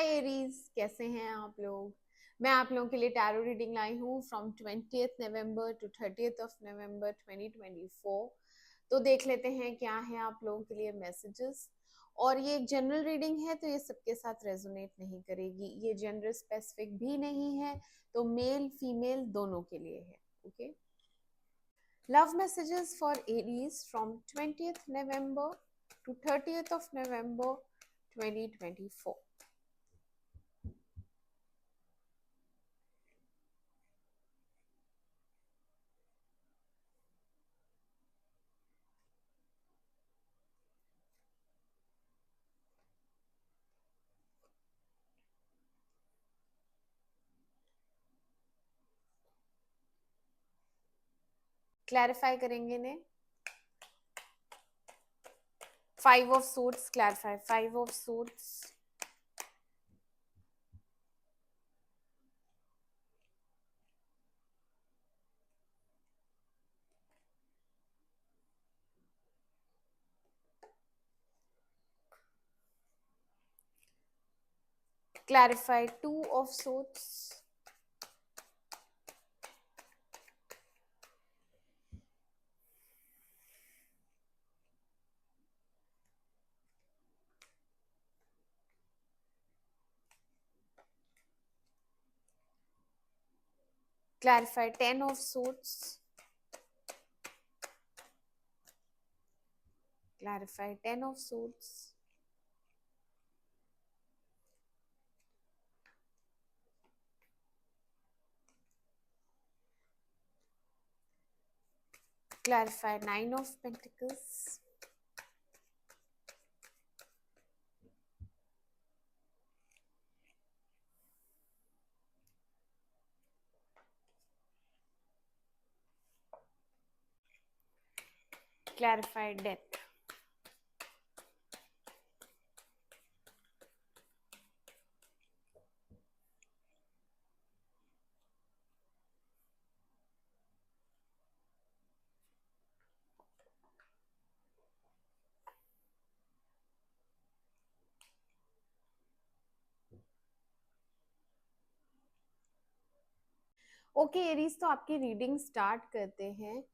हाय Aries, कैसे हैं आप लोग। मैं आप लोगों के लिए टैरो रीडिंग लाई हूँ from 20th November to 30th of November 2024। तो देख लेते हैं क्या है आप लोगों के लिए मैसेजेस। और ये एक जनरल रीडिंग है, तो ये सबके साथ रेजोनेट नहीं करेगी। ये जेंडर स्पेसिफिक भी नहीं है, तो मेल फीमेल दोनों के लिए है। Okay. Love messages for Aries from 20th November to 30th of November 2024। Clarify करेंगे ने। Five of suits clarify. Five of suits, clarify two of suits, clarify ten of suits, clarify ten of suits, clarify nine of pentacles, clarify death. Okay Aries, तो आपकी reading start करते हैं।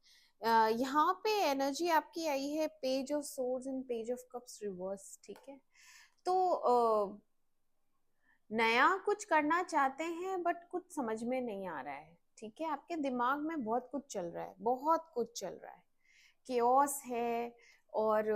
यहाँ पे energy आपकी आई है page of swords and page of cups reverse. ठीक है, तो नया कुछ करना चाहते हैं बट कुछ समझ में नहीं आ रहा है। ठीक है, आपके दिमाग में बहुत कुछ चल रहा है, बहुत कुछ चल रहा है, केओस है। और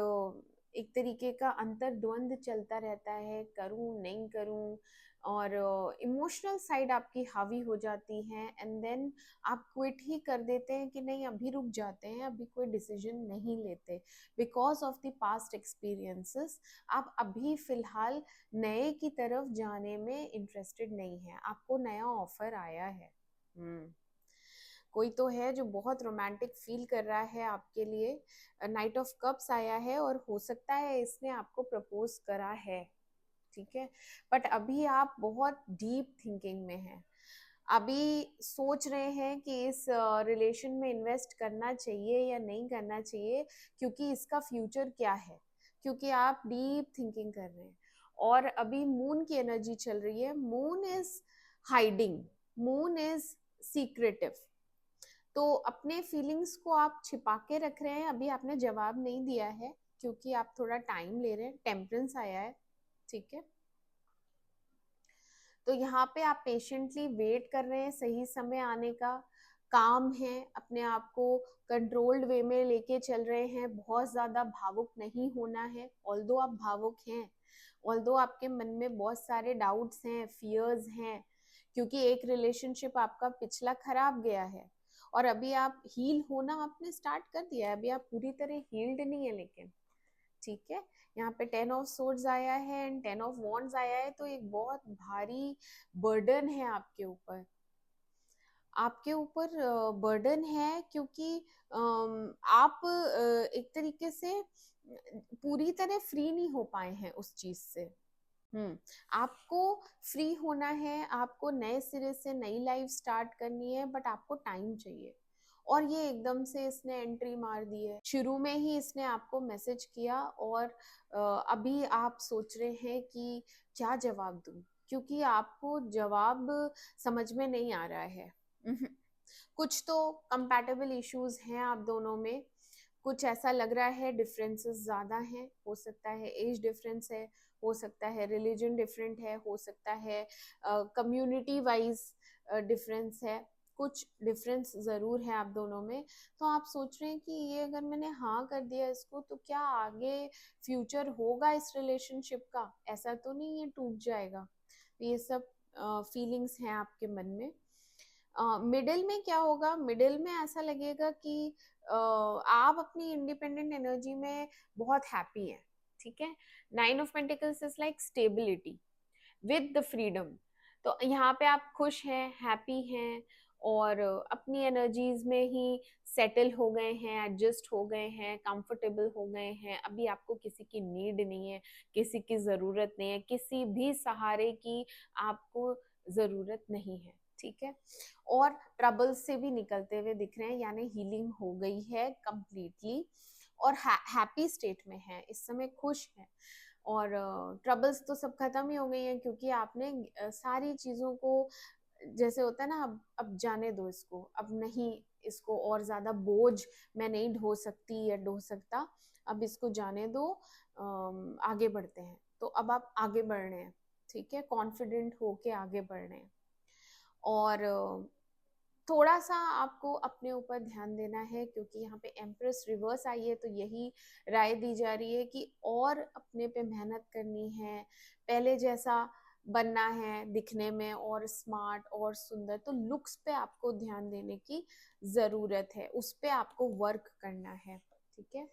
एक तरीके का अंतर्द्वंद चलता रहता है, करूं नहीं करूं। और इमोशनल साइड आपकी हावी हो जाती है एंड देन आप क्विट ही कर देते हैं कि नहीं, अभी रुक जाते हैं, अभी कोई डिसीजन नहीं लेते because of the past experiences. आप अभी फिलहाल नए की तरफ जाने में इंटरेस्टेड नहीं है। आपको नया ऑफर आया है। कोई तो है जो बहुत रोमांटिक फील कर रहा है आपके लिए। नाइट ऑफ कप्स आया है और हो सकता है इसने आपको प्रपोज करा है। ठीक है, बट अभी आप बहुत डीप थिंकिंग में हैं। अभी सोच रहे हैं कि इस रिलेशन में इन्वेस्ट करना चाहिए या नहीं करना चाहिए, क्योंकि इसका फ्यूचर क्या है, क्योंकि आप डीप थिंकिंग कर रहे हैं। और अभी मून की एनर्जी चल रही है। Moon is hiding, moon is secretive. तो अपने फीलिंग्स को आप छिपा के रख रहे हैं। अभी आपने जवाब नहीं दिया है क्योंकि आप थोड़ा टाइम ले रहे हैं। टेम्परेंस आया है। ठीक है, तो यहाँ पे आप पेशेंटली वेट कर रहे हैं सही समय आने का। काम है, अपने आप को कंट्रोल्ड वे में लेके चल रहे हैं। बहुत ज्यादा भावुक नहीं होना है। ऑल्दो आप भावुक हैं, ऑल्दो आपके मन में बहुत सारे डाउट्स हैं, फियर्स हैं, क्योंकि एक रिलेशनशिप आपका पिछला खराब गया है और अभी आप हील होना आपने स्टार्ट कर दिया है। अभी आप पूरी तरह हील्ड नहीं है लेकिन। ठीक है, यहाँ पे टेन ऑफ सोर्ड्स आया है एंड टेन ऑफ वॉन्ड्स आया है, तो एक बहुत भारी बर्डन है आपके ऊपर। आपके ऊपर बर्डन है क्योंकि आप एक तरीके से पूरी तरह फ्री नहीं हो पाए हैं उस चीज से। आपको फ्री होना है, आपको नए सिरे से नई लाइफ स्टार्ट करनी है, बट आपको टाइम चाहिए। और ये एकदम से इसने एंट्री मार दी है, शुरू में ही इसने आपको मैसेज किया और अभी आप सोच रहे हैं कि क्या जवाब दूं, क्योंकि आपको जवाब समझ में नहीं आ रहा है। कुछ तो कंपैटिबल इश्यूज हैं आप दोनों में, कुछ ऐसा लग रहा है डिफरेंसेस ज्यादा हैं, हो सकता है एज डिफरेंस है, हो सकता है रिलीजन डिफरेंट है, हो सकता है कम्युनिटी वाइज डिफरेंस है, कुछ डिफरेंस जरूर है आप दोनों में। तो आप सोच रहे हैं कि ये अगर मैंने हाँ कर दिया इसको तो क्या आगे फ्यूचर होगा इस रिलेशनशिप का, ऐसा तो नहीं ये टूट जाएगा। ये सब फीलिंग्स हैं आपके मन में। मिडिल में क्या होगा, मिडिल में ऐसा लगेगा कि आप अपनी इंडिपेंडेंट एनर्जी में बहुत हैप्पी हैं, ठीक है। 9 of pentacles is like stability with the freedom. तो यहाँ पे आप खुश हैं, हैप्पी हैं और अपनी एनर्जीज में ही सेटल हो गए हैं, एडजस्ट हो गए हैं, कंफर्टेबल हो गए हैं। अभी आपको किसी की नीड नहीं है, किसी की ज़रूरत नहीं है, किसी भी सहारे की आपको ज़रूरत नहीं है, ठीक है। और ट्रबल से भी निकलते हुए दिख रहे हैं, यानी हीलिंग हो गई है कंप्लीटली और हैप्पी स्टेट में है इस समय, खुश है। और ट्रबल्स तो सब खत्म ही हो गई हैं, क्योंकि आपने सारी चीज़ों को, जैसे होता है ना, अब जाने दो इसको, अब नहीं इसको और ज़्यादा बोझ मैं नहीं ढो सकती या ढो सकता, अब इसको जाने दो, आगे बढ़ते हैं। तो अब आप आगे बढ़ रहे हैं, ठीक है, कॉन्फिडेंट होके आगे बढ़ रहे हैं। और थोड़ा सा आपको अपने ऊपर ध्यान देना है, क्योंकि यहाँ पे एम्प्रेस रिवर्स आई है, तो यही राय दी जा रही है कि और अपने पे मेहनत करनी है, पहले जैसा बनना है दिखने में, और स्मार्ट और सुंदर। तो लुक्स पे आपको ध्यान देने की जरूरत है, उस पे आपको वर्क करना है, ठीक है।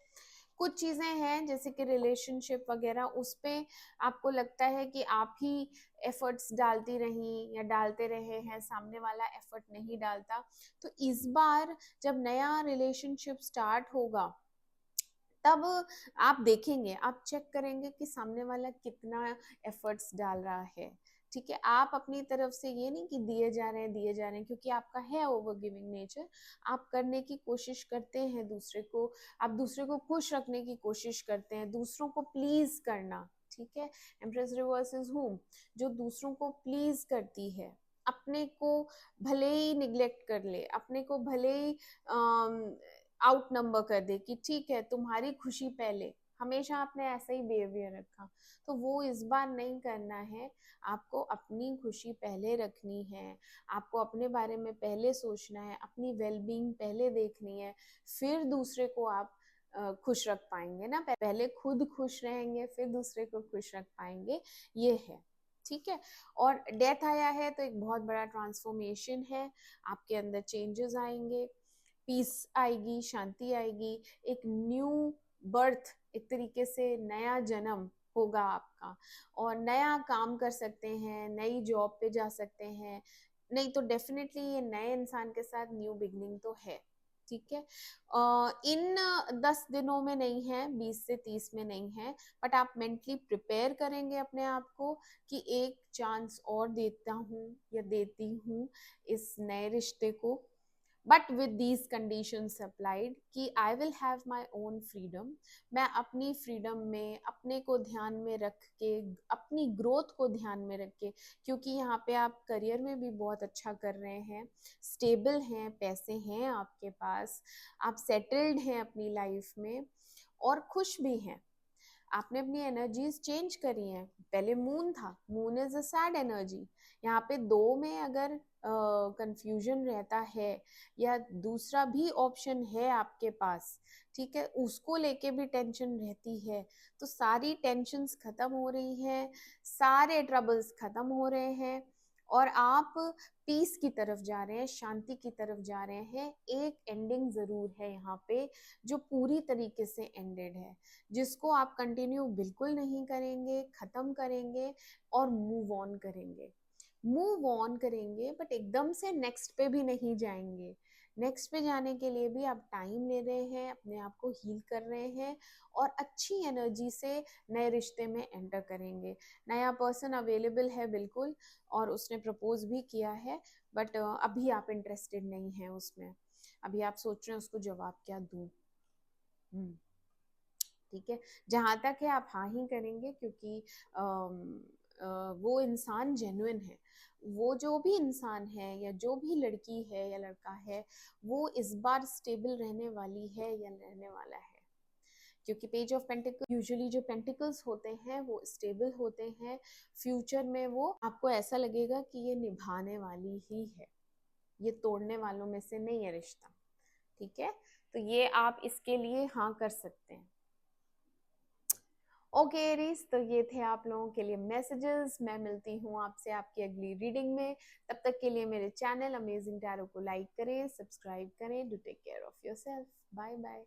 कुछ चीजें हैं जैसे कि रिलेशनशिप वगैरह, उस पे आपको लगता है कि आप ही एफर्ट्स डालती रही या डालते रहे हैं, सामने वाला एफर्ट नहीं डालता। तो इस बार जब नया रिलेशनशिप स्टार्ट होगा तब आप देखेंगे, आप चेक करेंगे कि सामने वाला कितना एफर्ट्स डाल रहा है, ठीक है। आप अपनी तरफ से ये नहीं कि दिए जा रहे हैं दिए जा रहे हैं, क्योंकि आपका है ओवर गिविंग नेचर, आप करने की कोशिश करते हैं दूसरे को, आप दूसरे को खुश रखने की कोशिश करते हैं, दूसरों को प्लीज करना, ठीक है। एम्प्रेस रिवर्स इज हूम, जो दूसरों को प्लीज करती है, अपने को भले ही निग्लेक्ट कर ले, अपने को भले ही आउट नंबर कर दे कि ठीक है तुम्हारी खुशी पहले, हमेशा आपने ऐसा ही बिहेवियर रखा, तो वो इस बार नहीं करना है। आपको अपनी खुशी पहले रखनी है, आपको अपने बारे में पहले सोचना है, अपनी वेलबींग पहले देखनी है, फिर दूसरे को आप खुश रख पाएंगे ना, पहले खुद खुश रहेंगे फिर दूसरे को खुश रख पाएंगे, ये है, ठीक है। और डेथ आया है तो एक बहुत बड़ा ट्रांसफॉर्मेशन है, आपके अंदर चेंजेस आएंगे, पीस आएगी, शांति आएगी, एक न्यू बर्थ, एक तरीके से नया जन्म होगा आपका, और नया काम कर सकते हैं, नई जॉब पे जा सकते हैं, नहीं तो डेफिनेटली ये नए इंसान के साथ न्यू बिगनिंग तो है, ठीक है। इन 10 दिनों में नहीं है, 20 से 30 में नहीं है, बट आप मेंटली प्रिपेयर करेंगे अपने आप को कि एक चांस और देता हूँ या देती हूँ इस नए रिश्ते को, but with these conditions applied कि I will have my own freedom. मैं अपनी फ्रीडम में अपने को ध्यान में रख के, अपनी ग्रोथ को ध्यान में रख के, क्योंकि यहाँ पे आप करियर में भी बहुत अच्छा कर रहे हैं, स्टेबल हैं, पैसे हैं आपके पास, आप सेटल्ड हैं अपनी लाइफ में और खुश भी हैं। आपने अपनी एनर्जीज चेंज करी हैं, पहले मून था, moon is a sad energy, यहाँ पे 2 में अगर कंफ्यूजन रहता है या दूसरा भी ऑप्शन है आपके पास, ठीक है, उसको लेके भी टेंशन रहती है, तो सारी टेंशन्स खत्म हो रही हैं, सारे ट्रबल्स खत्म हो रहे हैं और आप पीस की तरफ जा रहे हैं, शांति की तरफ जा रहे हैं। एक एंडिंग जरूर है यहाँ पे जो पूरी तरीके से एंडेड है, जिसको आप कंटिन्यू बिल्कुल नहीं करेंगे, खत्म करेंगे और मूव ऑन करेंगे, मूव ऑन करेंगे, बट एकदम से नेक्स्ट पे भी नहीं जाएंगे। नेक्स्ट पे जाने के लिए भी आप टाइम ले रहे हैं, अपने आप को हील कर रहे हैं और अच्छी एनर्जी से नए रिश्ते में एंटर करेंगे। नया पर्सन अवेलेबल है बिल्कुल, और उसने प्रपोज भी किया है, बट अभी आप इंटरेस्टेड नहीं हैं उसमें। अभी आप सोच रहे हैं उसको जवाब क्या दूं। ठीक है, जहां तक है आप हाँ ही करेंगे, क्योंकि वो इंसान जेन्युइन है। वो जो भी इंसान है या जो भी लड़की है या लड़का है, वो इस बार स्टेबल रहने वाली है या रहने वाला है। क्योंकि पेज ऑफ पेंटिकल, यूजुअली जो पेंटिकल्स होते हैं वो स्टेबल होते हैं। फ्यूचर में वो आपको ऐसा लगेगा कि ये निभाने वाली ही है, ये तोड़ने वालों में से नहीं है रिश्ता। ठीक है, तो ये आप इसके लिए हाँ कर सकते हैं। ओके एरीज, तो ये थे आप लोगों के लिए मैसेजेस। मैं मिलती हूँ आपसे आपकी अगली रीडिंग में। तब तक के लिए मेरे चैनल अमेजिंग टैरो को लाइक करें, सब्सक्राइब करें। Do take care of yourself. Bye bye.